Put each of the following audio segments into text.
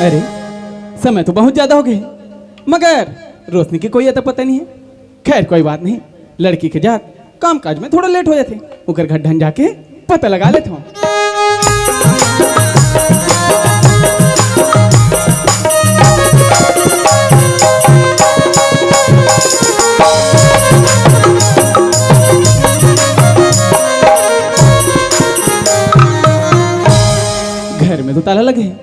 अरे समय तो बहुत ज्यादा हो गए, मगर रोशनी की कोई अता पता नहीं है। खैर कोई बात नहीं, लड़की के जात काम काज में थोड़ा लेट हो जाते, उकर घर ढन जाके पता लगा लेता हूँ। घर में तो ताला लगे है,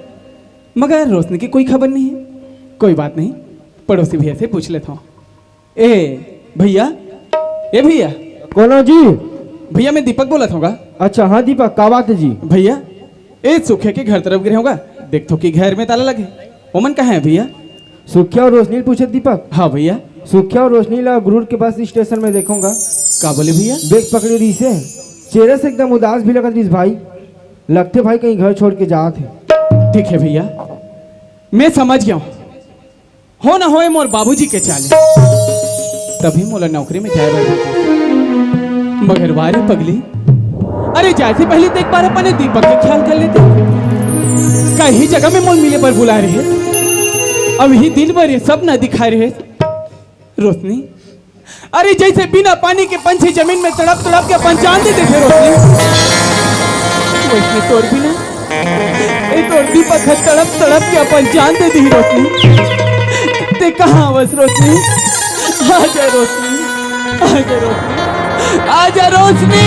मगर रोशनी की कोई खबर नहीं है। कोई बात नहीं, पड़ोसी भैया से पूछ लेता हूँ। ए भैया, ए भैया। कौन हो जी? भैया मैं दीपक बोला था। अच्छा हाँ दीपक, का बात है जी? भैया ए सुखे के घर तरफ गिरे होगा, देख तो कि घर में ताला लगे। ओमन कहाँ है भैया? सुखिया और रोशनी पूछे दीपक। हाँ भैया। सुखिया और रोशनी ला गुरूर के पास स्टेशन में देखूंगा। का बोले भैया? बैग पकड़े रही से, चेहरे से एकदम उदास भी लगा रही भाई, लगते भाई कहीं घर छोड़ के जाते। ठीक है भैया, मैं समझ गया हूँ। हो ना होए मोर बाबूजी के चाले, तभी मोला नौकरी में जाए बैठे। मगर वारी पगली, अरे जैसे पहले देख पा रहे अपने दीपक के ख्याल कर लेते। कहीं जगह में मोल मिले पर बुला रहे, अब ही दिन भर ये सब न दिखाए रहे। रोशनी, अरे जैसे बिना पानी के पंछी जमीन में तड़प तड़प के अपन जान देते थे रोशनी, वैसे तोड़ भी ना ए तोड़ दीपक तड़प तड़प के अपन जान दे दी रोशनी। ते कहाँ बस रोशनी, आजा रोशनी, आजा रोशनी, आजा रोशनी।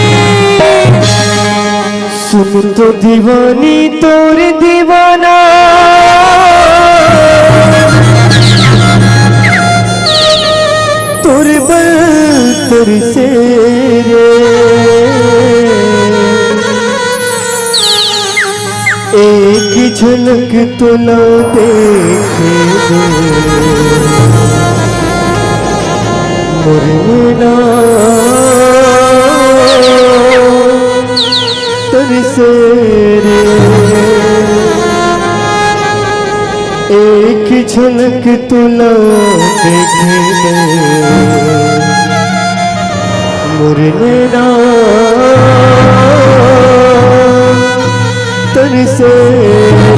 सुन तो दीवानी तोर दीवाना, तोर बल तोर से एक झलक तो ना देखे मुरना तरसे रे, एक झलक तो ना देखे मुरना तरसे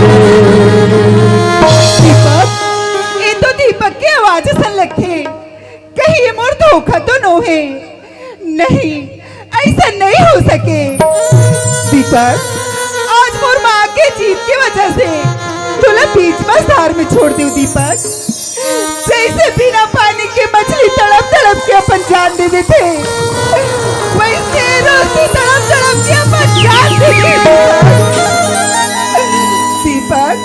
रे। दीपक, ये तो दीपक की आवाज सन लगती, कहीं ये मोर धोखा तो नो है? नहीं, ऐसा नहीं हो सके। दीपक, आज मोर माँ के जीत की वजह से तुला बीच बाजार में छोड़ दू। दीपक, जैसे बिना पानी के मछली तड़प तड़प के अपन जान दे देते, वैसे रोटी तड़प तड़प के अपन जान दे देते। दीपक,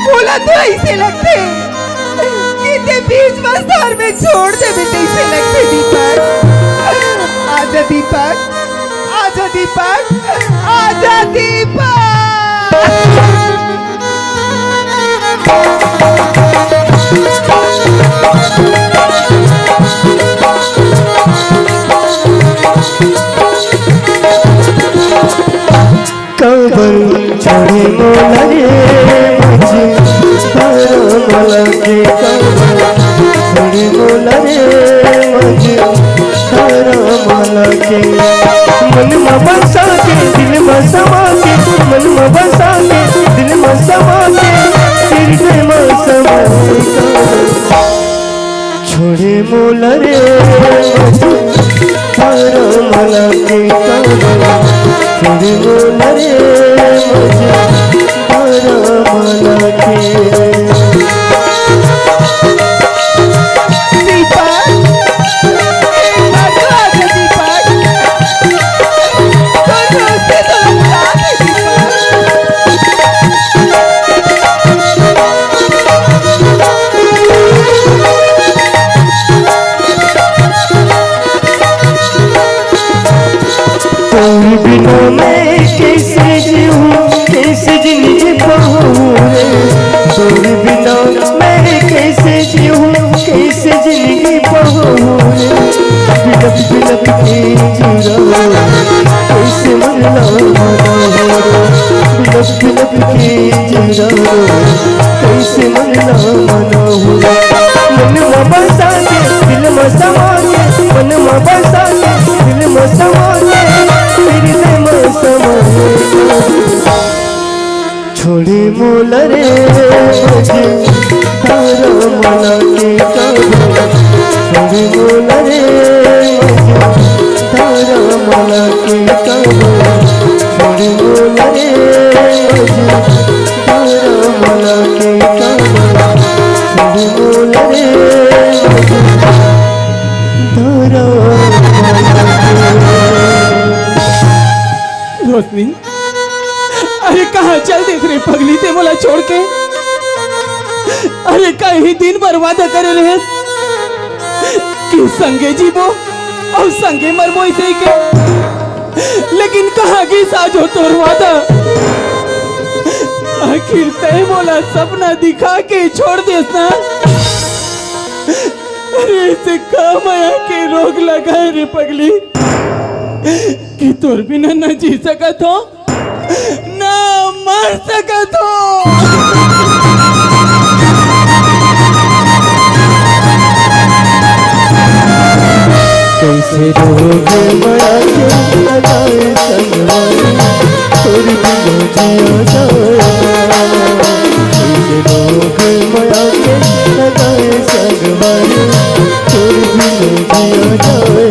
बोला तो ऐसे लगते कि ते बीच बाजार में छोड़ दे बेटे, ऐसे लगते। दीपक, आजा दीपक, आजा दीपक, आजा दीपक। कबर छोड़े मोला रे मुझे मोला के, कबर छोड़े मोला रे मुझे मोला के। मन में बसा के दिल में समा के, मन में बसा के दिल में समा के, दिल में समा के। छोड़े मोला रे मुझे मोला के, कबर छोड़े मोला रे मुझे मोला के। बिना मैं कैसे जीऊँ, कैसे जिंदगी बहूँ रे, तोरे बिना मैं कैसे जीऊँ, कैसे जिंदगी बहूँ रे। बिलप बिलप के जी रहा, कैसे मरना मना हो रे। बिलप बिलप के जी रहा, कैसे मरना मना हो रे। मन में बसा के दिल में समा के, मन में बसा के दिल में समा के, छोड़ी मोल रे मुझे तारा मना के करो छोड़ी मोल रे मुझे तारा मना के करो छोड़ी मोल रे मुझे तारा मना के करो छोड़ी मोल रे मुझे तारा रोशनी, अरे कहाँ चल देख रहे पगली ते बोला छोड़ के? अरे कहीं दिन बर्बाद करे रहे कि संगे जीवो और संगे मरबो इसे के, लेकिन कहाँ की साजो तोर वादा? आखिर तय बोला सपना दिखा के छोड़ देस ना। अरे इसे काम आया के रोग लगा रे पगली कि तोर बिना न जी सकत हो ना मर सकत हो। कैसे रोग बड़ा के लगाए संगवारी तोर बिना जिया जाए कैसे रोग बड़ा के लगाए संगवारी तोर बिना जिया जाए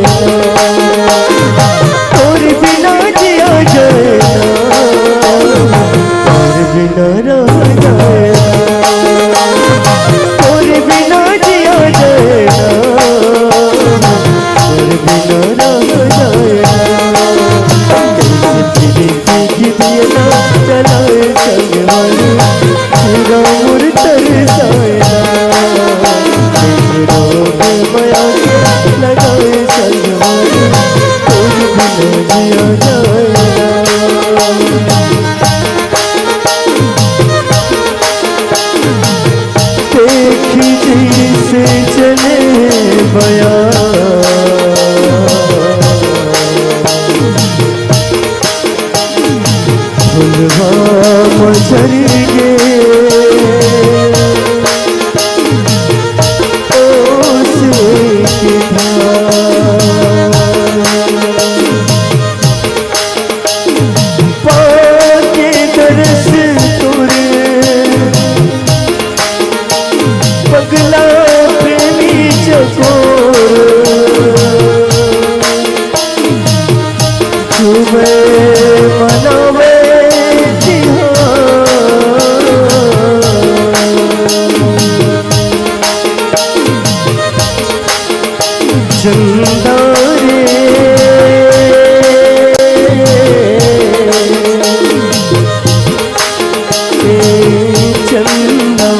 तोर बिना जिया जाए तोर बिना रह जाए तोर बिना जिया जाए तोर बिना रह जाए कैसे तेरी दिए ना चलाए संगवारी तेरा मुर तरसाए कैसे रोग बया के लगाए संगवारी तोर बिना जिया जाए देखी जैसे चले बया फुलवा मचर गे ओस के पाके दरस तोरे पगला प्रेमी चकोर तुम्हें मनावे चंदा रे चंदा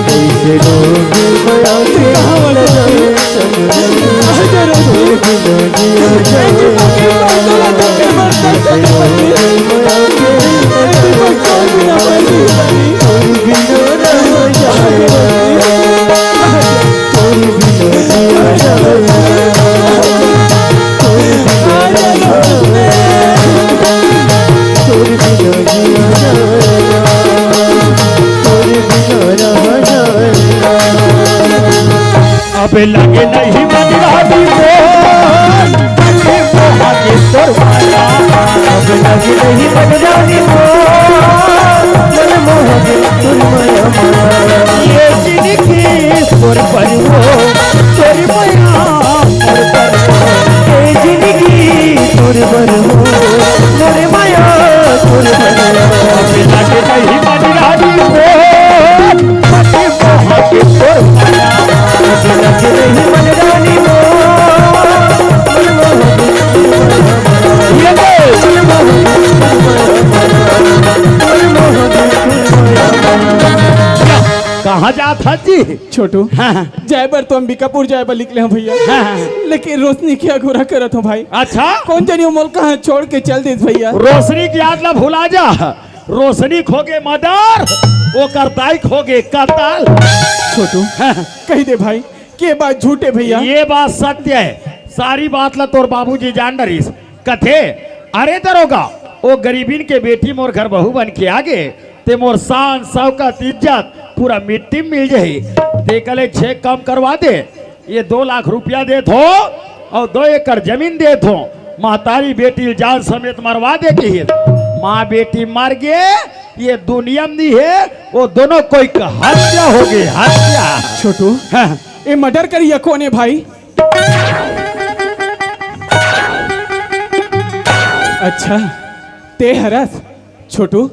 कैसे रोग बया के लगाए संगवारी बिना जिया जाए कैसे रोग बया के लगाए संगवारी बिना रह जाए तोर बिना जिया जाए तोर बिना जिया जाए तोर बिना रह जाए अब लगे नहीं मन रानी आगे तोर माया अब लगे नहीं मन रानी मन मोहगे तोर माया ये जिंदगी तोर पर हो तोर माया तोर पर हो ये जिंदगी तोर पर हो तोर माया तोर पर हो अब लगे नहीं मन रानी मते मोहगे तोर माया अब लगे नहीं मन रानी मन मोहगे ये मन कहाँ जा था जी छोटू जाए बर तो अंबिकापुर जाए बर निकले हैं भैया। लेकिन रोशनी क्या घोरा करत हो भाई? अच्छा कौन जानी मोल कहाँ छोड़ के चल दे भैया। रोशनी की याद ला भुला जा रोशनी खोगे मदर वो करताई खोगे कताल। छोटू कही दे भाई के बात झूठे भैया? ये बात सत्य है सारी बात ला तोर बाबूजी जान डरीस कथे। अरे दरोगा वो गरीबीन के बेटी मोर घर बहू बन के आगे ते मोर शान शौकत इज्जत पूरा मिट्टी में मिल जाही। देखले चेक कम करवा दे ये 2 लाख रुपया दे थो और 2 एकड़ जमीन दे थो महतारी बेटी जान समेत मरवा दे के है माँ बेटी मर गए ये दुनिया में नहीं है वो दोनों कोई का हत्या हो गई हत्या। छोटू हाँ, ये मर्डर करिए कौन है भाई? अच्छा ते हरस छोटू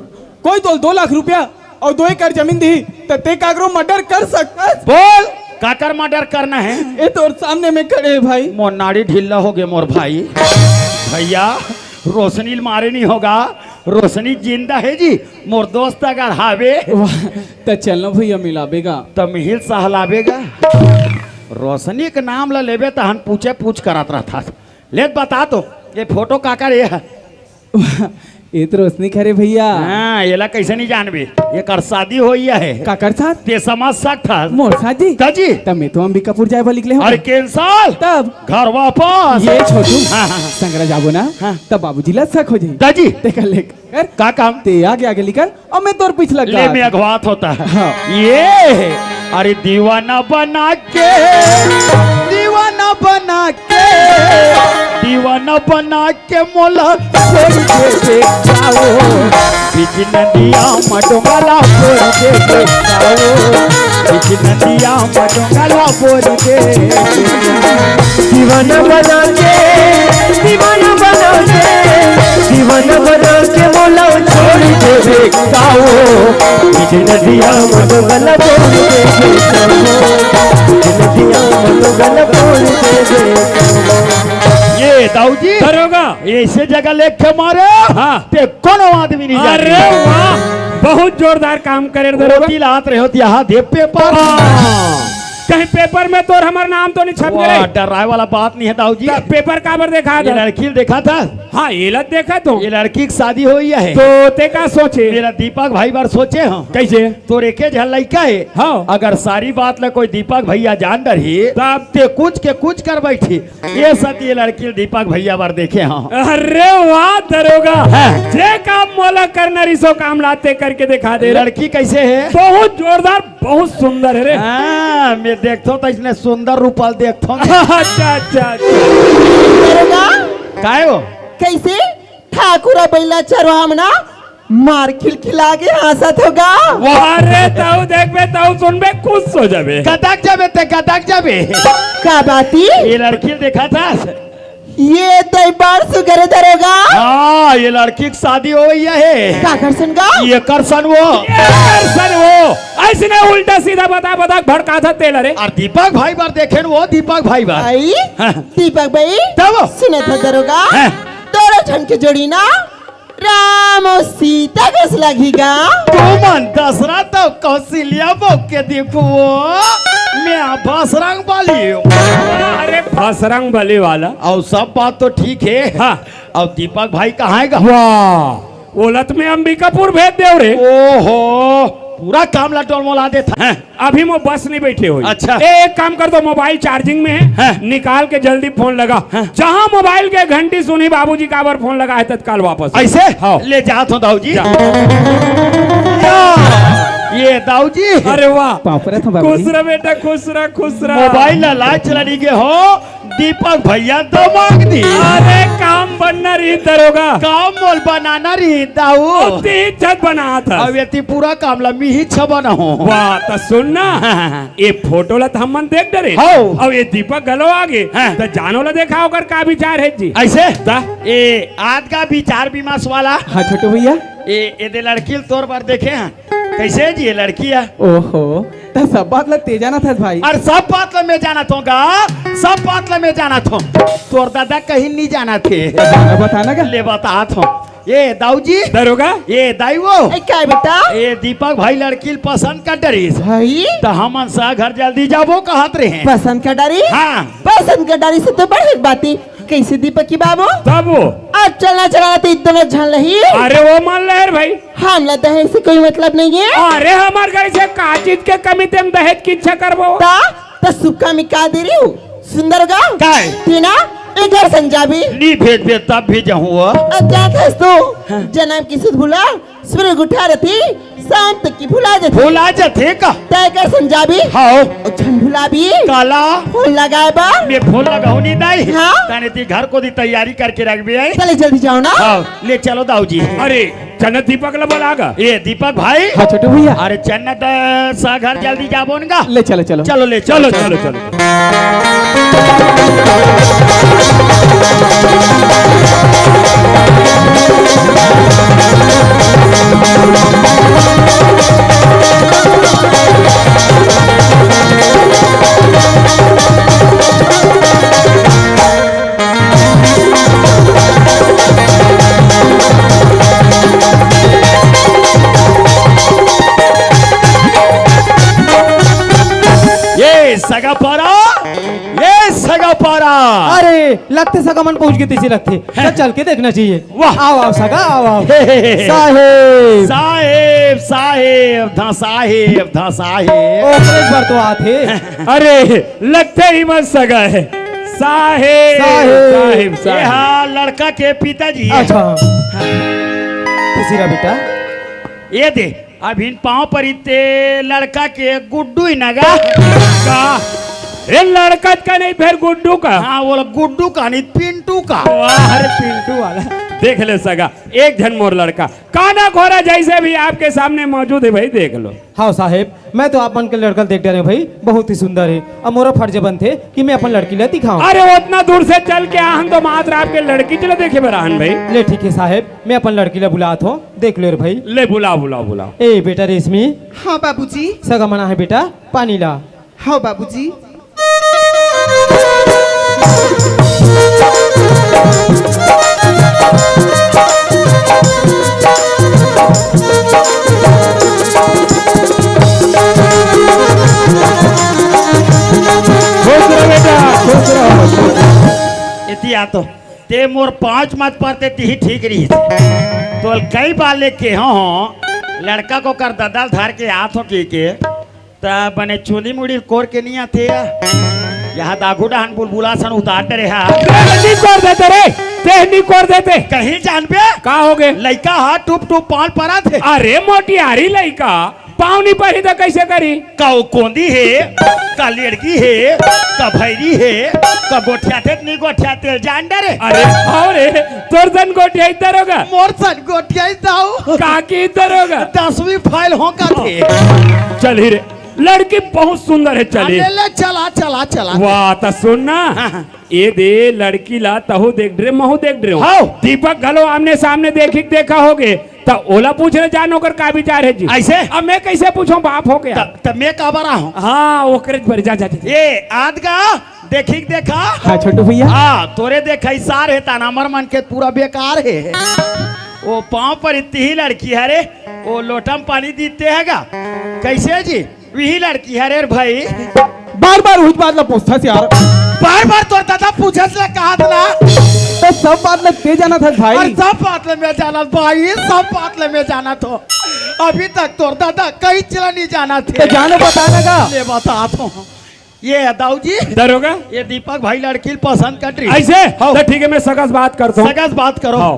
कोई तो 2 लाख रुपया और 2 एकड़ जमीन दी तो ते कागरो मर्डर कर सकता? बोल काकर मर्डर करना है? ये तो सामने में खड़े है भाई। मोर नाड़ी ढीला हो गए मोर भाई। भैया रोशनी मारे नहीं होगा, रोशनी जिंदा है जी। मोर दोस्त अगर हावे तो चलना भैया मिलाबेगा तो मिहिल सहलावेगा। रोशनी के नाम ला लेबे तो हम पूछ करत रहा। ले बता तो ये फोटो काकर ये है? ये तो रोशनी खरे भैया। हाँ ये ला कैसे नहीं जानबे ये कर शादी हो है काकर साथ ते समझ सकता मोर शादी जी। तब मैं तो अंबिकापुर जाए वाली निकले अरे कैंसल तब घर वापस ये छोटू हाँ, हाँ, संगरा जाबो ना हाँ। तब बाबूजी ला शक हो जाई दाजी ते कर ले कर का काम ते आगे आगे निकल और मैं तोर पीछे लग ले में अगवात होता है। हाँ। ये अरे दीवाना बना के दीवाना बना के दीवाना बना के मोला छोड़ दे देखाओ बीच नदिया मडोंगला बोल दे देखाओ बीच नदिया मडोंगला बोल दे दीवाना बना के दीवाना बना के दीवाना बना के मोला छोड़ दे बेकाओ बीच नदिया मडोंगला बोल दे बेकाओ बीच नदिया मडोंगला बोल दे बेकाओ। ये दाऊजी दरोगा ऐसे जगह लेख के मारे हाँ। ते कोनो आदमी नहीं जाने। अरे वाह बहुत जोरदार काम करे दरोगा। रोटी लात रहे होती यहाँ दे पेपर कहीं पेपर में तो हमारा नाम तो नहीं छप वाह, गए? डराए वाला बात नहीं है दाऊजी। तब पेपर काबर देखा ये था? लड़की देखा था हाँ ये लत देखा तो ये लड़की की शादी हुई है तो ते का सोचे मेरा दीपक भाई बार सोचे हो कैसे? तो रेखे झल लड़का है हाँ। अगर सारी बात ला कोई दीपक भैया जान रही तब ते कुछ के कुछ कर बैठी ये सती ये लड़की दीपक भैया बार देखे हाँ। अरे वाह दरोगा हाँ। जे काम मोला करना रिसो काम लाते करके दिखा दे रहे। लड़की कैसे है? बहुत जोरदार बहुत सुंदर है रे। हाँ, मैं देखता हूँ तो इसने सुंदर रूपल देखता हूँ। अच्छा अच्छा अच्छा। दरोगा काय हो कैसे ठाकुरा बैला चरवामना मार खिलखिला के हंसत होगा। अरे ताऊ देखबे ताऊ सुनबे खुश हो जाबे। गदक जाबे ते गदक जाबे। का बाती ये लड़की देखा था ये दरबार सुगर दरोगा हाँ ये लड़की की शादी हो गई है का कर सुनगा ये करसन वो सर वो ऐसे उल्टा सीधा बता बता भड़का था तेल रे। और दीपक भाई बार देखे वो दीपक भाई बार आई हाँ। दीपक भाई तब सुने था दरोगा हाँ। दोनों जन के जोड़ी ना राम और सीता कस लगेगा। तू मन दसरा तो कौशल्या बोक के देखो मैं बसरंग वाली हूँ अरे फसरंग बली वाला और सब बात तो ठीक है हाँ। और दीपक भाई कहाँ है वाह ओलत में अंबिकापुर भेज दे रे। ओहो पूरा काम लटोल मोला देता है अभी वो बस नहीं बैठे हुई। अच्छा। एक काम कर दो मोबाइल चार्जिंग में है हाँ। निकाल के जल्दी फोन लगा जहाँ मोबाइल के घंटी सुनी बाबूजी का बार फोन लगा है तत्काल वापस ऐसे हाँ। ले जात हूँ दाऊजी जा। ये दाऊजी अरे वाह पापरा था खुश बाबूजी। रह बेटा खुश रह खुश रह। मोबाइल ला लाइट चलानी के हो दीपक भैया तो मांग दी अरे काम बनना रही दरोगा काम मोल बनाना रही दाऊ इज्जत बना था। अब ये पूरा काम ला मी ही छबा ना हो वाह तो सुन ना ये फोटो ला हम मन देख डरे हाँ। अब ये दीपक गलो आगे हाँ। तो जानो ला देखा होकर का विचार है जी ऐसे ता? ये आज का विचार विमर्श वाला हाँ छोटू भैया ये लड़की तौर पर देखे हैं कैसे है जी ये लड़की है ओहो तो सब बात ला तेजाना था भाई। और सब बात ला मैं जाना था सब बात ला मैं जाना था तोर दादा कहीं नहीं जाना थे बताना का ले बता था ये दाऊजी दरोगा ये दाई वो क्या बेटा ये दीपक भाई लड़की पसंद कर डरी भाई तो हम सा घर जल्दी जाबो कहत रहे पसंद का डारी हाँ पसंद का डारी से तो बड़ी बाती कैसे दीपक की बाबू तब वो आज चलना चलाना तो इतना झल रही अरे वो मान ले भाई हमला दहेज से कोई मतलब नहीं है अरे हमार घर से का चीज के कमी तेम दहेज की इच्छा करबो ता तो सुक्का में का दे रही हूँ सुंदर गाँव काय तीना इधर संजाबी नी भेज भेज तब भी जाऊँ क्या थस तू जन्म की सुध भूला सूर्य उठा रही शाम तक की भुला जाती भूला जाते का तय कर संजाबी हाँ झन भुला भी काला फूल लगाए बा मैं फूल लगाऊ नहीं दाई हाँ? तने ती घर को दी तैयारी करके रख भी आई चले जल्दी जाओ ना हाँ ले चलो दाऊ जी अरे चन्नत दीपक ला बोलागा ये दीपक भाई हाँ छोटू भैया अरे चन्नत सा घर जल्दी जाबो उनका ले चलो चलो चलो ले चलो चलो चलो ये सगा पारा ये सगा पारा अरे लगते सगा मन पहुंच गए तीसरी लगते तो चल के देखना चाहिए वाह। आओ आओ सगा आओ आओ हे, हे, हे। साहेब साहेब साहेब धा साहेब धा साहेब ओ एक बार तो आते अरे लगते ही मत सगा है साहेब साहेब। साहेब ये साहेब हाँ लड़का के पिताजी है। अच्छा तीसरा बेटा ये दे अब इन पाँव पर इतने लड़का के गुड्डू ही नगा का ये लड़कत का नहीं फिर गुड्डू का हाँ वो गुड्डू का नहीं पिंटू का वाह, अरे पिंटू वाला देख ले सगा एक जन मोर लड़का काना खोरा जैसे भी आपके सामने मौजूद है भाई देख लो हाँ साहेब मैं तो आप मन के लड़का देख रहे भाई बहुत ही सुंदर है अब मोरा फर्ज बनते कि मैं अपन लड़की ले दिखाऊं अरे उतना दूर से चल के आहन तो मात्र आपके लड़की चलो देखे बराहन भाई ले ठीक है साहेब मैं अपन लड़की ले बुलात हूँ देख लो रे भाई ले बुलाओ बुलाओ बुलाओ ए बेटा रेशमी हाँ बाबूजी सगा मना है बेटा पानी ला हाँ बाबूजी खुश रहो बेटा खुश रहो इति आ तो ते मोर पाँच मत पड़ते ती ठीक रही तो कई बार लेके हाँ लड़का को कर ददल धर के हाथों के तब बने चोली मुड़ी कोर के नहीं आते यहाँ दागू डहान बुलबुला सन उतार रहे तेहनी कर देते रे तेहनी कर देते कहीं जान पे का हो गए लड़का हाथ टूप टूप पाल पड़ा थे अरे मोटियारी लड़का पाँव नहीं पड़ी तो कैसे करी का वो कोंदी है का लड़की है का भैरी है का गोठिया थे नहीं गोठिया थे जान डरे अरे हाँ रे तोर जन गोटिया इधर होगा मोर सन गोठिया दाऊ काकी इधर होगा 10वीं फाइल हो का थे चल ही रे लड़की बहुत सुंदर है चली ले ले चला चला चला वाह तो सुन ना ये दे लड़की ला तहु देख ड्रे महु देख ड्रे हाँ। दीपक गलो आमने सामने देखा होगे तो ओला पूछ रहे जानो कर का विचार है जी ऐसे? अब मैं कैसे पूछूं बाप हो गया तब मैं का बरा हूँ हाँ ओकरे पर जा जा जा। ये आदगा देखी देखा हाँ छोटू भैया हाँ तोरे देखा सार है तानामर मन के पूरा बेकार है वो पाँव पर इतनी ही लड़की है रे वो लोटम पानी दीते हैगा कैसे जी वही लड़की है रे भाई बार बार उस बात ला पूछता यार बार बार तो दादा पूछस ले कहा था तो सब बात ला ते जाना था और भाई सब बात ले में जाना भाई सब बात ले में जाना तो अभी तक तो दादा कहीं चला नहीं जाना थे तो जानो बताना का ले बता तो ये दाऊ जी दरोगा ये दीपक भाई लड़की पसंद कर रही ऐसे हाँ। तो ठीक है मैं सकस बात करता हूँ सगस बात करो हाँ।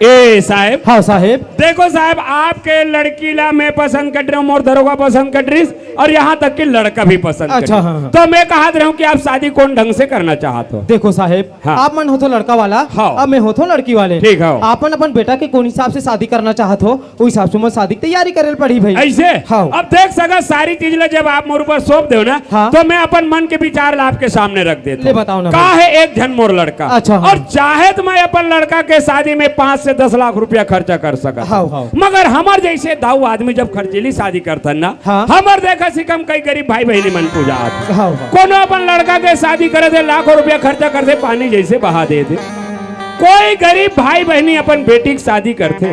ए साहब हाँ साहेब देखो साहब आपके लड़की ला मैं पसंद कर रहा हूँ और दरोगा पसंद कर रही और यहाँ तक कि लड़का भी पसंद कर अच्छा, रही। हाँ, हाँ। तो मैं कहा रहा हूँ कि आप शादी कौन ढंग से करना चाहते हो देखो साहेब हाँ। आप मन हो तो लड़का वाला हाँ। अब मैं हो तो लड़की वाले ठीक है। आपन अपन बेटा के कौन हिसाब से शादी करना चाहत हो उस हिसाब से मैं शादी की तैयारी करे पड़ी भाई ऐसे हाँ। अब देख सका सारी चीज ला जब आप मोर ऊपर सौंप दो ना हाँ। तो मैं अपन मन के विचार ला आपके सामने रख देता ले बताओ ना का भाई। है एक जन मोर लड़का अच्छा, हाँ। और चाहे तो मैं अपन लड़का के शादी में 5 से 10 लाख रुपया खर्चा कर सका हाँ, हाँ। मगर हमार जैसे दाऊ आदमी जब खर्चीली शादी करता ना हाँ। हमार देखा सिकम कई गरीब भाई बहनी मन पूजा आती। हाँ, हाँ। कोनो अपन लड़का के शादी करे थे लाखों रुपया खर्चा करते पानी जैसे बहा देते कोई गरीब भाई बहनी अपन बेटी की शादी करते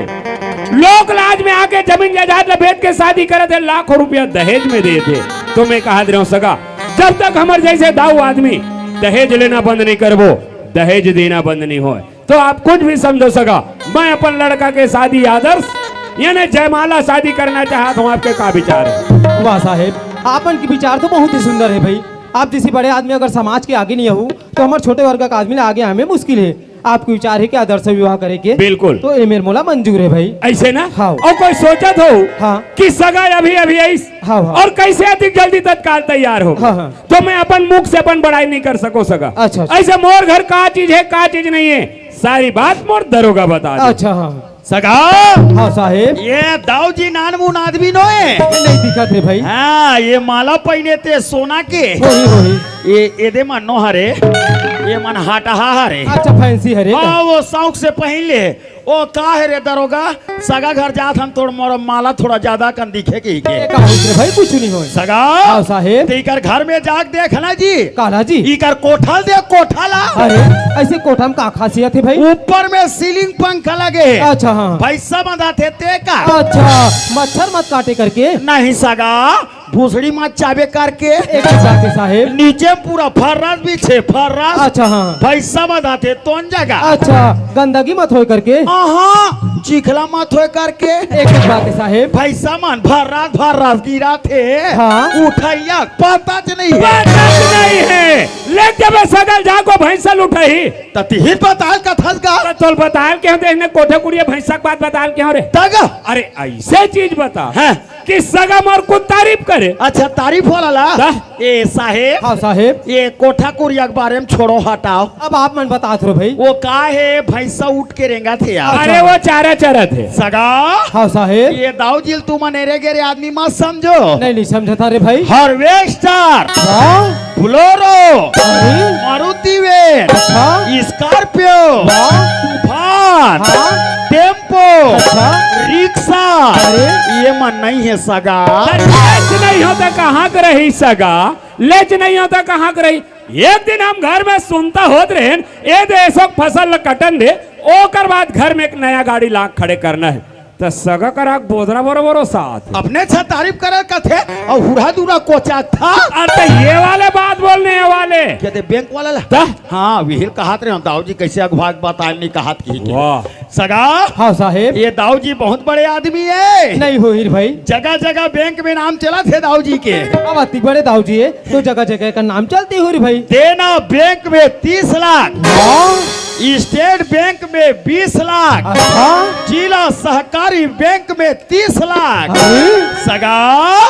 लोक लाज में आके जमीन जायदाद लपेट के शादी करे थे लाखों रुपया दहेज में देते तो मैं कहा दे रहा हूं सगा जब तक हमारे जैसे दाऊ आदमी दहेज लेना बंद नहीं करबो दहेज देना बंद नहीं हो तो आप कुछ भी समझो सका मैं अपन लड़का के शादी आदर्श यानी जयमाला शादी करना चाहता हूँ आपके का विचार है वाह साहेब आपन की विचार तो बहुत ही सुंदर है भाई आप जैसे बड़े आदमी अगर समाज के आगे नहीं हो तो हमारे छोटे वर्ग का आदमी आगे हमें मुश्किल है। आपको विचार है कि आदर्श विवाह करे के? बिल्कुल। तो ये मेरे मोला मंजूर है भाई। ऐसे ना? हाँ। और कोई सोचत हो हाँ। कि सगा अभी अभी ऐस हाँ, हाँ। और कैसे अधिक जल्दी तत्काल तैयार हो? हाँ, हाँ। तो मैं अपन मुख से अपन बड़ाई नहीं कर सको सका। अच्छा, अच्छा। ऐसे मोर घर का चीज है का चीज नहीं है सारी बात मोर दरोगा बता दे। अच्छा हाँ सगा हाँ साहेब, ये दाऊ जी नानमून आदमी नो है। नहीं दिखत रे भाई। हाँ ये माला पहने थे सोना के। वही ये दे मन नो हरे, ये मन हाटा हरे। अच्छा फैंसी है रे। हाँ वो शौक से पहले ओ का है रे दरोगा, सगा घर जात हम तोड़ मोर माला थोड़ा ज्यादा कन दिखे के का होइत रे भाई? कुछ नहीं हो सगा। हाँ साहेब। तीकर घर में जाके देखना जी। काला जी इकर कोठल दे कोठला। अरे ऐसे कोठा में का खासियत है भाई? ऊपर में सीलिंग पंखा लगे है। अच्छा हाँ। पैसा बंधा थे ते का। अच्छा मच्छर मत काटे करके? नहीं सगा, भूसड़ी मत चाबे करके। एक बात है साहेब। नीचे पूरा फर्रास भी छे फर्रास। अच्छा हाँ। पैसा बंधा थे तो जगह। अच्छा गंदगी मत हो करके? हाँ चिखला मत हो करके। एक बात है साहेब। पैसा मन फर्रास गिरा थे। हाँ। उठाइया पता च नहीं है। पता नहीं है ले जब सगल जाको भैंसा लुटाई ततिहिर बताल कथस का। तो बताल के हम ने कोठे कुड़िया भैंसा के बात बताल के रे तग। अरे ऐसे चीज बता हाँ। कि सगा मोर को तारीफ करे। अच्छा तारीफ हो ला। ए साहेब। हाँ साहेब। ये कोठा कुरिया के बारे में छोड़ो हटाओ। अब आप मन बता थो भाई। वो का है भैंसा उठ के रेंगा थे यार। अरे वो चारा चरा थे सगा। हाँ साहेब। ये दाऊ जिल तू मनेरे गेरे आदमी मत समझो। नहीं समझता रे भाई। हार्वेस्टर, हाँ? फ्लोरो, अरे मारुति वैन, अच्छा। स्कॉर्पियो, तूफान, हाँ? टेम्पो, अच्छा। रिक्शा। अरे ये मन नहीं है सगा। लेच नहीं होता कहाँ कर रही सगा, लेच नहीं होता कहाँ कर रही। एक दिन हम घर में सुनता होत रहे ये देशों फसल कटन दे ओकर बाद घर में एक नया गाड़ी लाख खड़े करना है तो सगा करा बोधरा बरोबरो साथ अपने छा तारीफ करे कथे और हुरा दूरा कोचा था। अरे ये वाले बात बोलने वाले कहते बैंक वाला ला। ता? हाँ विहिल कहात रहे दाऊ जी कैसे अगवाग बताए नहीं कहात की वाह सगा। हाँ साहेब। ये दाऊ जी बहुत बड़े आदमी है। नहीं हो हीर भाई। जगह जगह बैंक में नाम चला थे दाऊ जी के। अब अति बड़े दाऊ जी है तो जगह जगह का नाम चलती हो रे भाई। देना बैंक में 30 लाख, हाँ? स्टेट बैंक में 20 लाख, अच्छा। जिला सहकारी बैंक में 30 लाख। अरे सगा।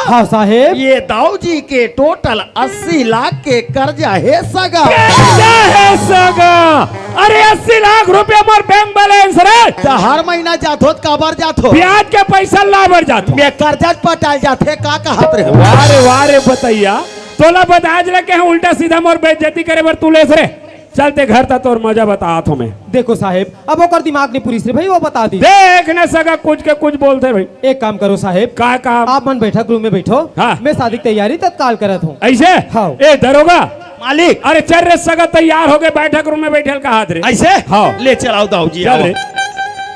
हाँ साहेब। ये दाऊ जी के टोटल 80 लाख के कर्जा है सगा। क्या है सगा? अरे 80 लाख रुपया मोर बैंक बैलेंस रे तो हर महीना जाथो काबर जाथो ब्याज के पैसा लाबर जातो मैं कर्जा पटाल जाथे का कहत रहे। वारे वारे बताइया तोला बताज लगे उल्टा सीधा मोर बेइज्जती करे बर तू लेस रे चलते घर था तोर मजा बता तो मैं। देखो साहेब अब वो कर दिमाग नहीं पूरी भाई वो बता दी। देख न सका कुछ के कुछ बोलते भाई। एक काम करो साहेब। का काम? आप मन बैठक रूम में बैठो। हाँ। मैं शादी की तैयारी तत्काल करत हूँ। ऐसे? हाँ। ए दरोगा मालिक अरे चल रे सगा तैयार हो गए बैठक रूम में बैठल का हाथ रे ऐसे। हाँ। ले चलाओ दाऊ जी। चल रे।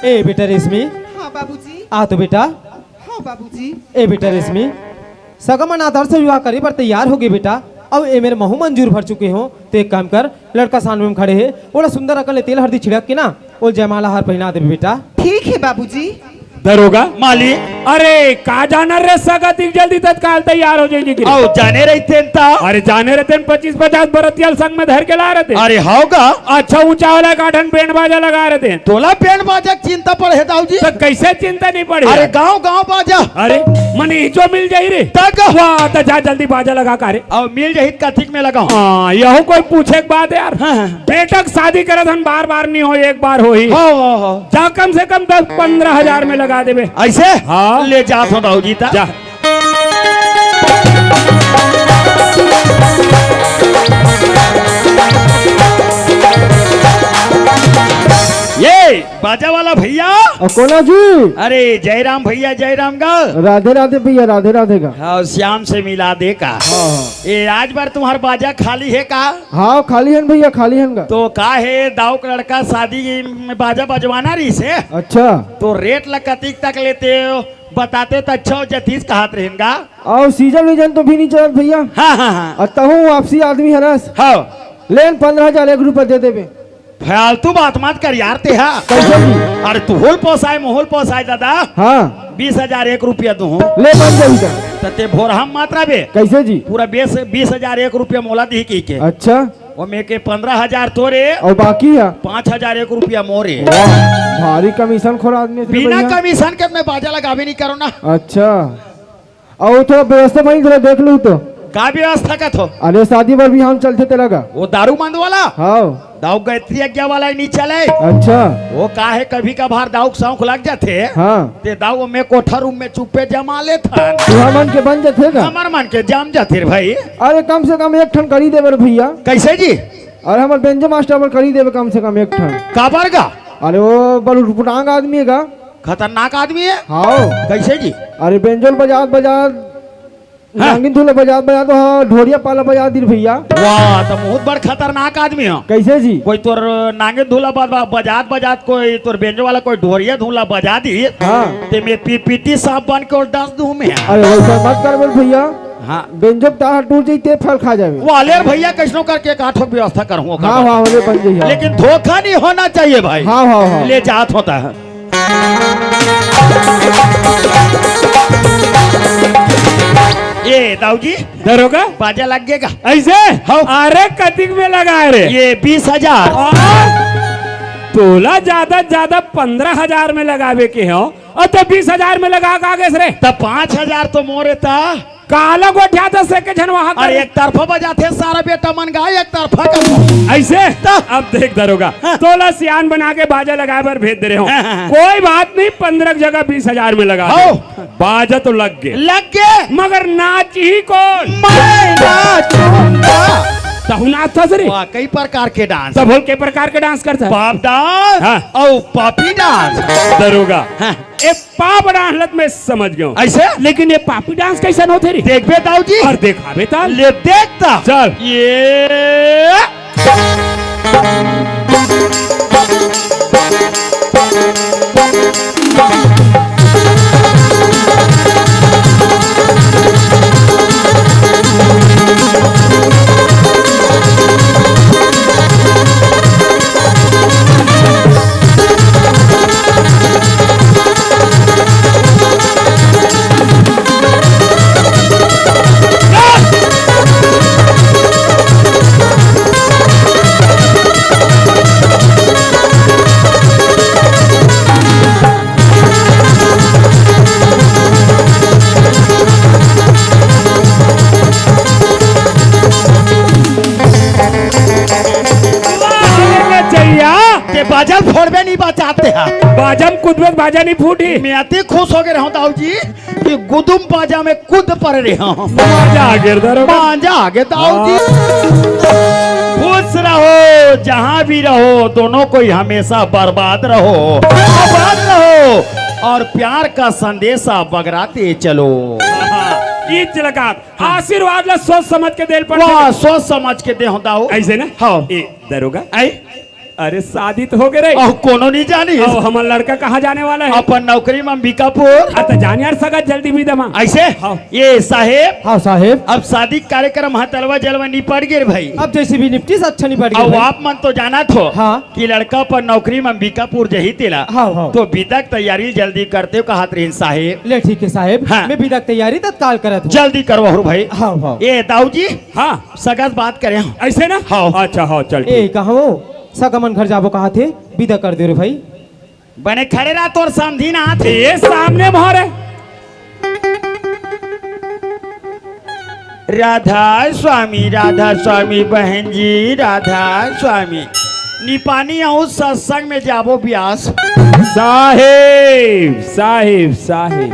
ए बेटा रेशमी हाँ बाबूजी। आ तो बेटा। हाँ बाबूजी। ए बेटा रेशमी सगमन आदर्श विवाह करे पर तैयार हो गए बेटा। अब ये मेरे महू मंजूर भर चुके हो तो एक काम कर लड़का सामने में खड़े है बड़ा सुंदर अकल तेल हल्दी छिड़क के ना वो जयमाला हार पहना दे बेटा। ठीक है बाबूजी। दरोगा मालिक अरे का जाना रे सगा तीन जल्दी तत्काल तैयार हो जाएगी आओ जाने रहते ता। अरे जाने रहते 25-50 बरतियाल संग में धर के ला रहे थे। अरे होगा अच्छा ऊंचा वाला काठन बैंड बाजा लगा रहे थे तोला बैंड बाजा की चिंता पड़ है दाऊ जी। तो कैसे चिंता नहीं पड़ी? अरे गांव गांव बाजा। अरे मनी जो मिल जाई रे तक वाह तो जा जल्दी बाजा लगा का रे। अब मिल जाही कथिक में लगाओ। हाँ यहो कोई पूछे के बात है यार। हाँ, हाँ। बेटक शादी करे धन बार बार नहीं हो एक बार हो ही हो जा कम से कम 10-15 हजार में लगा देवे। ऐसे। हाँ। ले जात हो दाऊ जी ता। जा ये बाजा वाला भैया। कोना जी। अरे जयराम भैया जयराम गा। राधे राधे भैया राधे राधे का। हाँ श्याम से मिला दे का। ये आज बार तुम्हारा बाजा खाली है का? हाँ खाली है भैया खाली है। तो का है दाऊ का लड़का शादी में बाजा बजवाना रही से। अच्छा तो रेट लकतीक तक लेते हो बताते तो अच्छा हो जतीस कहत रहेगा। और सीजन वीजन तो भी नहीं चलत भैया। हाँ हाँ हाँ अतहूँ वापसी आदमी हरस हाँ लेन 15,000 रुपये दे देवे। फालतू बात मत कर यार ते। हाँ कैसे जी? अरे तू होल पोसाए मोहल पोसाए दादा। हाँ 20,001 रुपया दू ले बन जाई का तो ते भोर हम मात्रा बे कैसे जी पूरा 20,001 रुपया मोला दी की अच्छा ओमे के 15,000 तोरे और बाकी है 5,001 रुपया मोरे वाह भारी कमीशन खोर आदमी थे बिना भैया। कमीशन के मैं बाजा लगावे नहीं करो ना। अच्छा और थोड़ा व्यवस्था भाई थोड़ा देख लू तो का व्यवस्था का थो अरे शादी पर भी हम चलते तेरा का वो दारू मंद वाला हाँ दाऊ गायत्री यज्ञ वाला नहीं चले अच्छा वो का है कभी कभार दाऊ के शौक लग जाते हाँ ते दाऊ में कोठा रूम में चुप्पे जमा ले था तुहा मन के बन जाते का हमार मन के जाम जाते रे भाई। अरे कम से कम एक ठन करी देवे रे भैया कैसे जी अरे हमारे बेंजो मास्टर पर करी देवे कम से कम एक ठन काबर का अरे वो बलुटपुटांग आदमी है का खतरनाक आदमी है हाँ कैसे जी अरे बेंजोल बाजार नागिन धुले बाजार तो हाँ ढोरिया पाला बाजार दी भैया वाह तो बहुत बड़ खतरनाक आदमी हो। कैसे जी कोई तोर नांगे धूला बजात कोई तोर बेंजो वाला कोई ढोरिया धूला बजा दी हाँ ते में पीपीटी साहब बन के और 10 दूं में अरे वैसा मत कर बोल भैया हाँ बेंजो तार टूट जाते फल खा जावे वाले भैया कैसनो करके काठो व्यवस्था करूँ हाँ हाँ होने बन जाइए लेकिन धोखा नहीं होना चाहिए भाई। हाँ हाँ हाँ ले जात होता है ये दाऊ जी दरोगा बाजा लग गएगा ऐसे हाँ। अरे कतिक में लगा रे ये 20,000 तोला ज्यादा 15,000 में लगावे के हो और तो 20,000 में लगा कागे रे तब 5,000 तो मोरे था काला गोठिया तो से के झन वहां और एक तरफा बजाते सारा बेटा मन गाय एक तरफा का ऐसे अब देख दरोगा तोला सियान बना के बाजा लगाए पर भेज दे रहे हो कोई बात नहीं 15 की जगह 20,000 में लगा हो। बाजा तो लग गए लग गए मगर नाच ही कौन मैं नाचूंगा। तहुनाथ था रे वाह, कई प्रकार के डांस सब के प्रकार के डांस करता है पाप डांस हाँ। और पापी डांस दरोगा हाँ। ए पाप डांस में समझ गया ऐसे लेकिन ये पापी डांस कैसा होते रे देखबे दाऊ जी और देखावे ताल ले देखता चल ये के बाजा फोड़बे नहीं बचाते हैं बाजम कुदबत बाजा नहीं फूटी मैं अति खुश हो गए रहूं दाऊ जी कि गुदुम बाजा में कूद पड़ रहे हूं बाजा आगे दरोगा बाजा आगे दाऊ जी खुश रहो जहां भी रहो दोनों को ही हमेशा बर्बाद रहो आबाद रहो और प्यार का संदेशा बगराते चलो ईद लगा आशीर्वाद ला सोच समझ के देल पर वाह सोच समझ के दे हो दाऊ ऐसे ना हाँ ए दरोगा अरे शादी तो हो गए रे और कोनो नहीं जानी और हमार लड़का कहाँ जाने वाला है अपन नौकरी में अंबिकापुर तो जान यार सगा जल्दी भी दमा ऐसे हाँ। ये साहेब हाँ साहेब अब शादी कार्यक्रम तलवा जलवा निपट गए भाई अब जैसे भी निपटी से अच्छा निपट अब गया आप मन तो जाना थो हाँ। कि लड़का पर नौकरी में अंबिकापुर जही तेला हाँ, हाँ। तो विदक तैयारी जल्दी करते हो कहा रही साहेब ले ठीक है साहेब हाँ। मैं विदा तैयारी तत्काल करत हूँ जल्दी करवाओ भाई हाँ हाँ ये दाऊ जी हाँ सगत बात करें ऐसे ना हाँ। अच्छा हाँ चल ए ठीक। कहा हो सगमन घर जाबो कहा थे विदा कर दे रे भाई बने खड़े रहा तोर समझी ना थे ये सामने मोहर है राधा स्वामी बहन जी राधा स्वामी निपानी आऊ सत्संग में जाबो ब्यास साहिब साहिब साहिब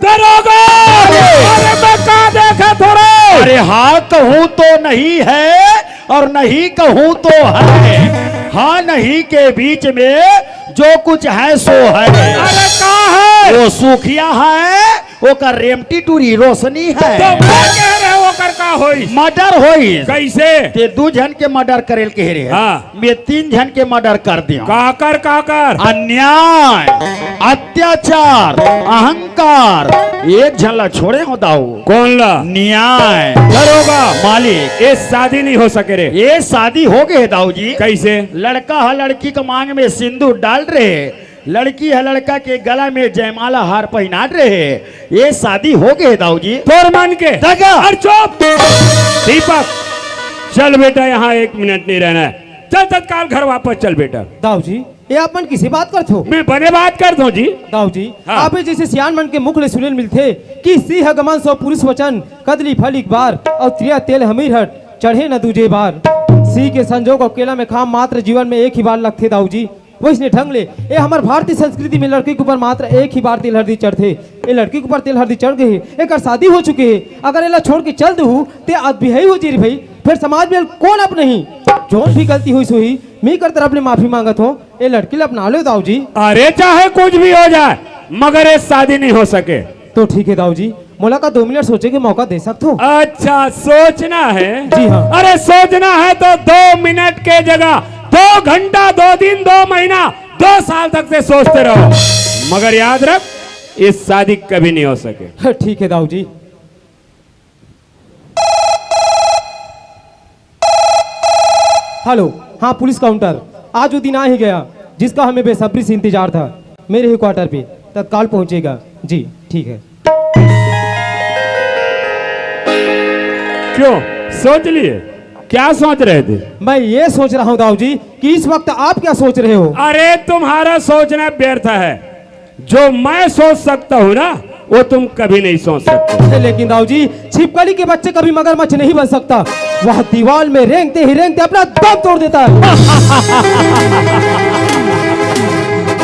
दरोगा अरे मैं कहा देखा थोड़े अरे हाँ कहूँ तो नहीं है और नहीं कहूँ तो है हाँ नहीं के बीच में जो कुछ है सो है अरे कहा है वो सुखिया है वो का रेमटी टूरी रोशनी तो है मैं कह रहे हो कर का होई मर्डर होई कैसे ते 2 जन के मर्डर करेल कह रहे हाँ। मैं 3 जन के मर्डर कर दिया काकर अन्याय अत्याचार अहंकार एक झल्ला छोड़े हो दाऊ कौन ला न्याय दरोगा मालिक ये शादी नहीं हो सके रे ये शादी हो गए दाऊ जी कैसे लड़का है लड़की के मांग में सिंदूर डाल रहे लड़की है लड़का के गला में जयमाला हार पहना रहे, ये शादी हो गए दाऊजी। तोर मन के दगा। और चुप दीपक, चल बेटा यहाँ 1 मिनट नहीं रहना है, चल तत्काल घर वापस चल बेटा। दाऊ जी ये अपन किसी बात करते हो? मैं बने बात कर दूं जी। दाऊ जी हाँ। आप जैसे सियान मन के मुख ले सुनेल मिलते कि सिंह गमन सो पुरुष वचन कदली फल एक बार और त्रिया तेल हमीर हट चढ़े न दूजे बार। सी के संजोग अकेला में खाम मात्र जीवन में एक ही बार लगते दाऊ जी। वैसने ढंग ले ये हमारे भारतीय संस्कृति में लड़की के ऊपर मात्र एक ही बार तेल हल्दी चढ़ते। ये लड़की के ऊपर तेल हल्दी चढ़ गई, एक शादी हो चुकी है, अगर एला छोड़ के चल दू ते अदबिहई हो जी भाई, फिर समाज में कौन अब नहीं जोन भी गलती हुई सोही मी कर तरफ ने माफी मांगत हो। ये लड़की ला अपना लो दाऊ जी। अरे चाहे कुछ भी हो जाए मगर ये शादी नहीं हो सके। तो ठीक है दाऊ जी, मोला का 2 मिनट सोचे के मौका दे सकते हो? अच्छा सोचना है? जी हाँ। अरे सोचना है तो 2 मिनट के जगह 2 घंटा 2 दिन 2 महीना 2 साल तक से सोचते रहो, मगर याद रख इस शादी कभी नहीं हो सके। ठीक है दाऊ जी। हेलो, हाँ पुलिस काउंटर, आज वो दिन आ ही गया जिसका हमें बेसब्री से इंतजार था। मेरे ही क्वार्टर पे तत्काल पहुंचेगा जी। ठीक है। क्यों सोच लिए? क्या सोच रहे थे? मैं ये सोच रहा हूँ दाऊ जी कि इस वक्त आप क्या सोच रहे हो? अरे तुम्हारा सोचना व्यर्थ है, जो मैं सोच सकता हूँ ना वो तुम कभी नहीं सोच सकते। लेकिन दाऊ जी छिपकली के बच्चे कभी मगरमच्छ नहीं बन सकता, वह दीवार में रेंगते ही रेंगते अपना दम तोड़ देता है।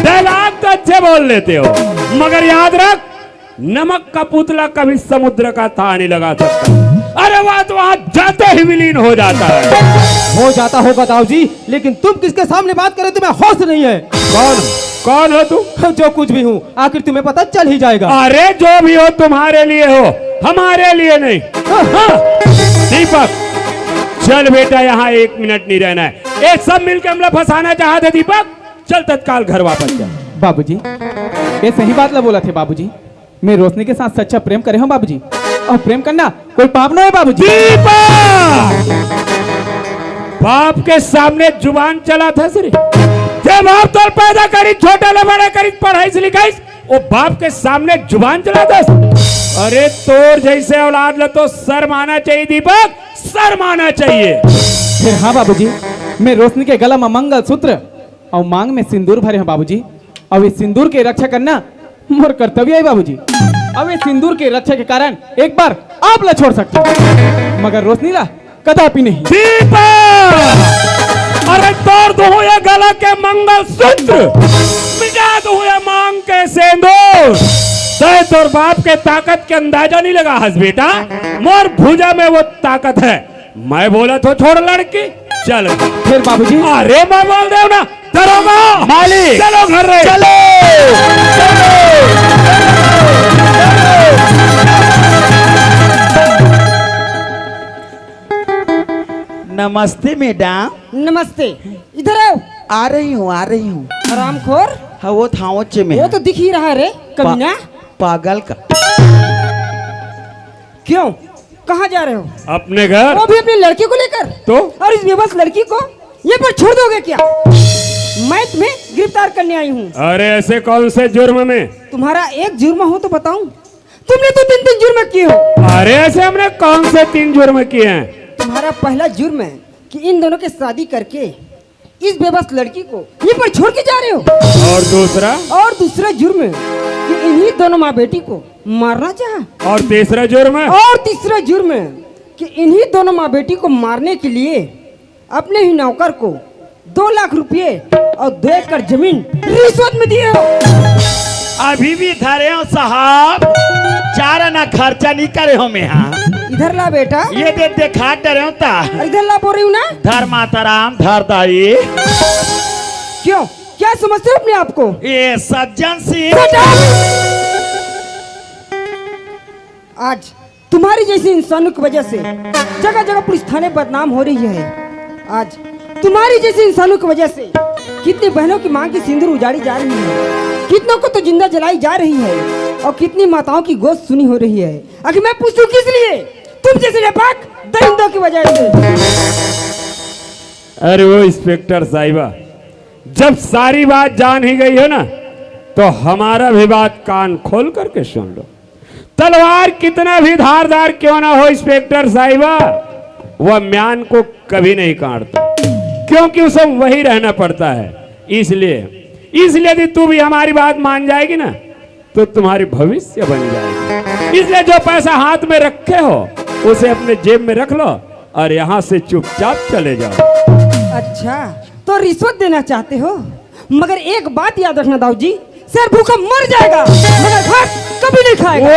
डायलॉग तो अच्छे बोल लेते हो, मगर याद रख नमक का पुतला कभी समुद्र का था नहीं लगा सकता। अरे वह तो वहां जाते ही विलीन हो जाता है। हो जाता होगा दाऊ जी, लेकिन तुम किसके सामने बात करे तुम्हें होश नहीं है। कौन हो तुम? जो कुछ भी हूँ आखिर तुम्हें पता चल ही जाएगा। अरे जो भी हो तुम्हारे लिए हो, हमारे लिए नहीं। हाँ। दीपक चल बेटा, यहाँ 1 मिनट नहीं रहना है। एक सब मिलकर हमला फंसाना चाहते दीपक, चल तत्काल घर वापस जा। बाबूजी ये सही बात ला बोला थे बाबूजी, मैं रोशनी के साथ सच्चा प्रेम करे हूँ बाबूजी, और प्रेम करना कोई पाप नहीं है बाबूजी। दीपक बाप के सामने जुबान चला था सिर्फ जब बाप तो पैदा करी, छोटे ले बड़े करी, पढ़ाई से लिखाई, वो बाप के सामने जुबान चला था। अरे तोर जैसे औलाद ला तो शर्म आना चाहिए दीपक, शर्म आना चाहिए। फिर हाँ बाबूजी, मैं रोशनी के गला में मंगल सूत्र और मांग में सिंदूर भरे हैं बाबूजी, और इस सिंदूर की रक्षा करना मोर कर्तव्य है बाबूजी। अब इस सिंदूर की रक्षा के कारण एक बार आप ला छोड़ सकते हो, मगर रोशनी ला कदापि नहीं। दीपक अरे तोड़ दूं ये गला के मंगल सूत्र, मिटा दूं ये मांग के सिंदूर, तय तोर बाप के ताकत के अंदाजा नहीं लगा हस बेटा, मोर भुजा में वो ताकत है। मैं बोला तो छोड़ लड़की, चल। फिर बाबूजी अरे मैं बोल दे ना, दरोगा मालिक चलो घर रे, चलो। नमस्ते मैडम। नमस्ते, इधर आओ। आ रही हूँ। हरामखोर, हाँ वो थावचे में वो तो दिख ही रहा है रे कमीना। पागल का। क्यों, कहाँ जा रहे हो? अपने घर। वो भी अपनी लड़की को लेकर? तो और इस बेबस लड़की को ये पर छोड़ दोगे क्या? मैं तुम्हें गिरफ्तार करने आई हूँ। अरे ऐसे कौन से जुर्म में? तुम्हारा एक जुर्म हो तो बताऊं, तुमने तो 3 जुर्म किए हो। अरे ऐसे हमने कौन से 3 जुर्म किए हैं? तुम्हारा पहला जुर्म है कि इन दोनों की शादी करके इस बेबस लड़की को ये पर छोड़ के जा रहे हो। और दूसरा? और दूसरा जुर्म है कि इन्हीं दोनों माँ बेटी को मारना चाहा। और तीसरा जुर्म है? और तीसरा जुर्म है कि इन्हीं दोनों माँ बेटी को मारने के लिए अपने ही नौकर को 2 लाख रुपए और 2 एकड़ जमीन रिश्वत में दिए हो। अभी भी धरे हो साहब, 4 आना खर्चा नहीं करे हो मैं। हाँ इधर ला बेटा, ये दे देखा डरे हो ता। इधर ला बोल रही हूँ ना। धर माताराम धर दाई। क्यों, क्या समझते हो अपने आप को? ये सज्जन सिंह आज तुम्हारी जैसी इंसानों की वजह से जगह जगह पुलिस थाने बदनाम हो रही है। आज तुम्हारी जैसी इंसानों की वजह से कितनी बहनों की मांग की सिंदूर उजाड़ी जा रही है, कितनों को तो जिंदा जलाई जा रही है, और कितनी माताओं की गोद सुनी हो रही है। आखिर मैं पूछूं किस लिए? तुम जैसे नापाक दरिंदों की वजह से। अरे वो इंस्पेक्टर साहिबा, जब सारी बात जान ही गई हो ना तो हमारा भी बात कान खोल करके सुन लो। तलवार कितना भी धारदार क्यों ना हो इंस्पेक्टर साहिबा, वह म्यान को कभी नहीं काटता, क्योंकि उसे वही रहना पड़ता है। इसलिए यदि तू भी हमारी बात मान जाएगी ना तो तुम्हारी भविष्य बन जाएगी। इसलिए जो पैसा हाथ में रखे हो उसे अपने जेब में रख लो और यहाँ से चुपचाप चले जाओ। अच्छा, तो रिश्वत देना चाहते हो? मगर एक बात याद रखना दाऊ जी, शेर भूखा मर जाएगा मगर घास कभी नहीं खाएगा।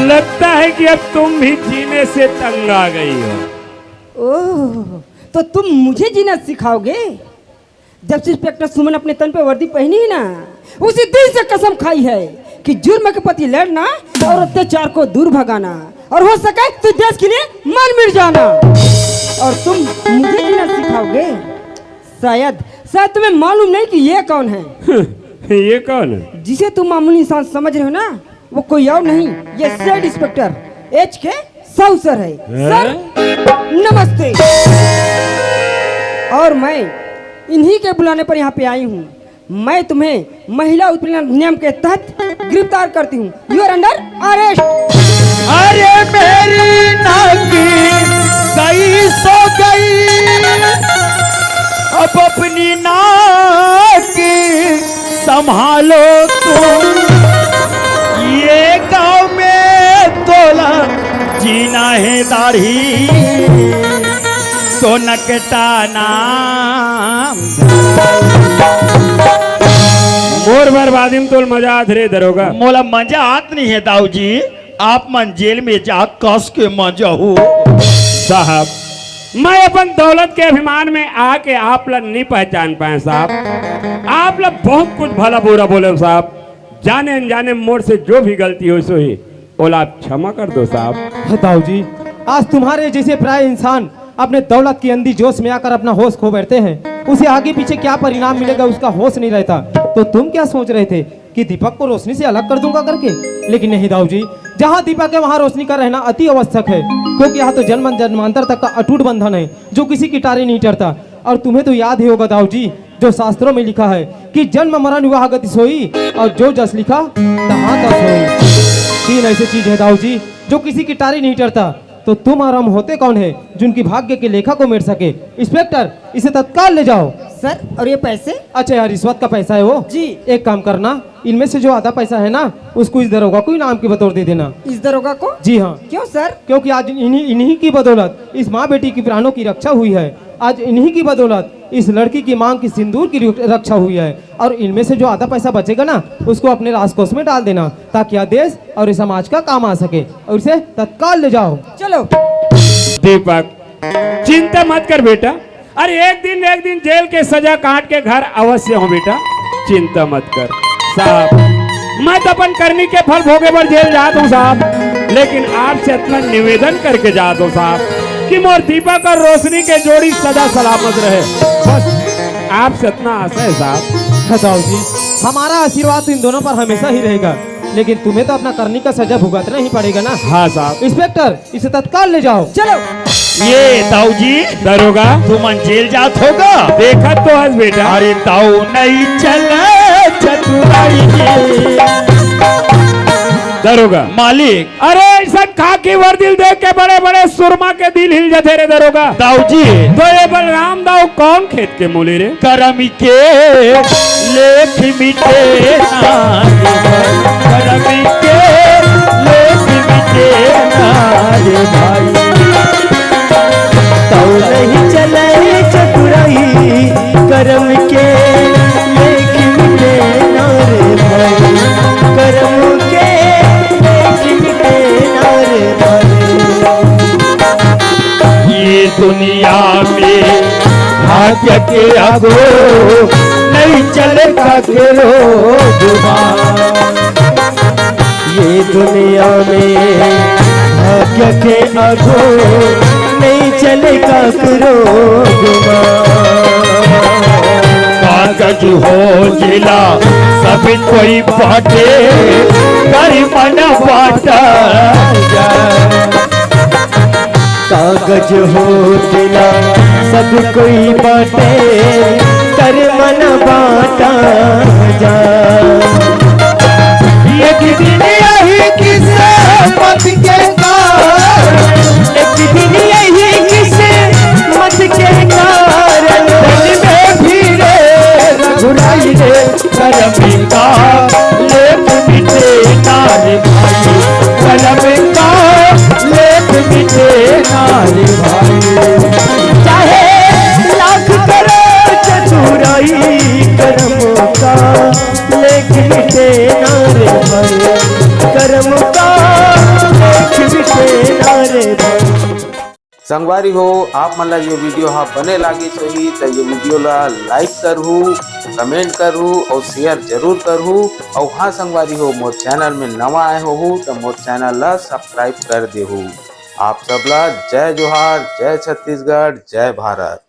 लगता है कि अब तुम भी जीने से तंग आ गई हो। ओह, तो तुम मुझे जीना सिखाओगे? जब से इंस्पेक्टर सुमन अपने तन पे वर्दी पहनी है ना, उसी दिन से कसम खाई है कि जुर्म के प्रति लड़ना और अत्याचार को दूर भगाना, और हो सके तो देश के लिए मर मिट जाना। और तुम मुझे जीना सिखाओगे? शायद तुम्हें मालूम नहीं कि ये कौन है। ये कौन है? जिसे तुम मामूली इंसान समझ रहे हो ना, वो कोई और नहीं, ये said inspector HK Sahu sir है। सर नमस्ते। और मैं इन्हीं के बुलाने पर यहाँ पे आई हूँ। मैं तुम्हें महिला उत्पीड़न नियम के तहत गिरफ्तार करती हूँ। You are under arrest. अरे मेरी नाकी गई सो गई, अब अपनी नाकी संभालो तुम। ये गांव में तोला जीना है दाढ़ी, तो नकटा नाम। मोर बर्बादी में तो मजा आत रे दरोगा। मोला मजा आत नहीं है दाऊ जी, आप मन जेल में जा कस के मजा हो। साहब, मैं अपन दौलत के अभिमान में आके आप लोग नहीं पहचान पाए साहब। आप लोग बहुत कुछ भला बुरा बोले साहब। जाने अनजाने मोड़ से जो भी गलती हो सो ही ओला आप क्षमा कर दो साहब। दाऊ जी, आज तुम्हारे जैसे प्राय इंसान अपने दौलत की अंधी जोश में आकर अपना होश खो बैठते हैं। उसे आगे पीछे क्या परिणाम मिलेगा उसका होश नहीं रहता। तो तुम क्या सोच रहे थे कि दीपक को रोशनी से अलग कर दूंगा करके? लेकिन नहीं दाऊ जी, जहाँ दीपक है वहाँ रोशनी का रहना अति आवश्यक है, क्योंकि यहाँ तो जन्म जन्मांतर तक का अटूट बंधन है जो किसी की टारे नहीं टरता। और तुम्हें तो याद ही होगा दाऊ जी, जो शास्त्रों में लिखा है कि जन्म मरण विवाह गति सोई, और जो जस लिखा तहाँ तस होई। तीन ऐसी चीज है दाऊ जी जो किसी की टारी नहीं टरता। तो तुम और हम होते कौन है जिनकी भाग्य के लेखा को मेट सके? इंस्पेक्टर, इसे तत्काल ले जाओ। सर, और ये पैसे? अच्छा यार, रिश्वत का पैसा है वो जी। एक काम करना, इनमें से जो आधा पैसा है ना उसको इस दरोगा को इनाम के बतौर दे देना। इस दरोगा को? जी हाँ। क्यों सर? क्योंकि आज इन्हीं की बदौलत इस माँ बेटी की प्राणों की रक्षा हुई है। आज इन्हीं की बदौलत इस लड़की की मांग की सिंदूर की रक्षा हुई है। और इनमें से जो आधा पैसा बचेगा ना उसको अपने राजकोष में डाल देना, ताकि यह देश और इस समाज का काम आ सके। और इसे तत्काल ले जाओ। चलो। दीपक, चिंता मत कर बेटा। अरे एक दिन जेल के सजा काट के घर अवश्य हो बेटा, चिंता मत कर। साहब, मैं तो अपन करनी के फल भोगे पर जेल जाता हूँ साहब, लेकिन आपसे इतना निवेदन करके जाता हूँ साहब कि मोर दीपक और रोशनी के जोड़ी सदा सलामत रहे। बस आपसे इतना आशा है साहब। दाऊ जी, हमारा आशीर्वाद तो इन दोनों पर हमेशा ही रहेगा, लेकिन तुम्हें तो अपना करनी का सजा भुगतना ही पड़ेगा ना। हाँ साहब। इंस्पेक्टर, इसे तत्काल ले जाओ। चलो। ये ताऊ जी दरोगा, तुम जेल जात होगा? देखा तो हंस बेटा। अरे ताऊ नहीं चले चतुराई। दरोगा मालिक, अरे ऐसा खाकी वर्दी देख के बड़े बड़े सुरमा के दिल हिल जाते रे दरोगा। ताऊ जी तो ये बलराम दाऊ कौन खेत के मूली रे? करम के लेख मिटे करम के लेख मिटे रे भाई। ताऊ नहीं चले चतुराई, करम के लेख मिटे ना रे भाई। करम के लेख मिटे ना रे भाई। ये दुनिया में भाग्य के आगो नहीं चलेगा केरो जुबान। ये दुनिया में भाग्य के आगो नहीं चलेगा करो कागज हो जिला सभी कोई बाटे, करी मन बाटा कागज हो दिला सब कोई बाटे, कर मन बाटा जा। एक दिन यही किस्मत के कारण, एक दिन यही किस्मत के कारण, दिल में भी रे रघुराई रे करम का लेप मिटे नारे भाई, करम का लेप मिटे नारे भाई। चाहे लाख करो चतुराई करम का लेख मिटे नारे भाई, करम का लेख मिटे नारे भाई। संगवारी हो आप मन ला ये वीडियो हाँ बने लागी सही तो ये वीडियो ला लाइक करहू, कमेंट करहू और शेयर जरूर करहू। और हाँ संगवारी हो मोर चैनल में नवा आए हो तो मोर चैनल ला सब्सक्राइब कर देहू। आप सबला जय जोहार, जय छत्तीसगढ़, जय भारत।